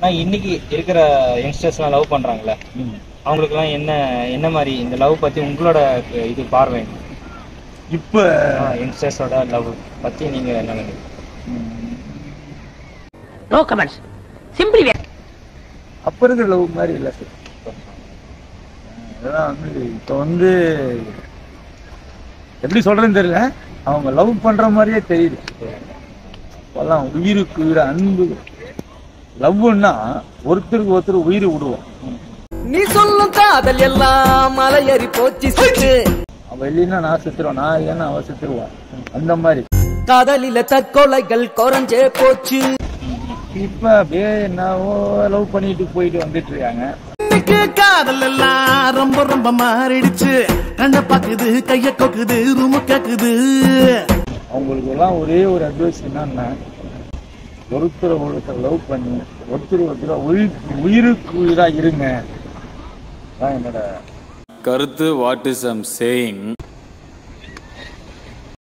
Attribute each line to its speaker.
Speaker 1: நான் இன்னைக்கு இருக்கிற யங்ஸ்டர்ஸ்லாம் லவ் பண்றாங்கல்ல, அவங்களுக்குலாம் என்ன மாதிரி இந்த லவ் பத்தி உங்களோட இது பார்வை?
Speaker 2: இப்ப
Speaker 1: யங்ஸ்டர்ஸோட லவ் பத்தி நீங்க என்ன நினைக்கிறீங்க?
Speaker 3: No comments, simply.
Speaker 2: அப்ப இருக்கிற லவ் மாதிரி இல்லை சார். அதெல்லாம் இப்ப எப்படி சொல்றேன்னு தெரியல, அவங்க லவ் பண்ற மாதிரியே தெரியுது. இப்பெல்லாம் உயிருக்கு உயிர அன்பு. லவ்னா ஒருத்தருக்கு ஒருத்தர் உயிர் விடுவோம்.
Speaker 4: நீ சொல்லும் காதல் எல்லாம் மலையேறி போச்சு.
Speaker 2: அவ இல்லைன்னா நான் செத்துருவேன், நான் இல்லைன்னா அவ செத்துருவான். அந்த மாதிரி
Speaker 4: காதலில தற்கொலைகள் குறைஞ்சே போச்சு.
Speaker 2: இப்ப அப்படியே என்னவோ லவ் பண்ணிட்டு போயிட்டு வந்துட்டு இருக்காங்க.
Speaker 5: காதல் எல்லாம் ரொம்ப ரொம்ப மாறிடுச்சு. கண்ண பாக்குது, கைய கொக்குது, ரூமு கேக்குது.
Speaker 2: அவங்களுக்கு எல்லாம் ஒரே ஒரு அட்வைஸ் என்னன்னா, ஒருத்தர் லவ் பண்ணி ஒருத்தர் உயிருக்கு உயிரா இருங்க. என்னோட
Speaker 6: கருத்து. What is I'm saying?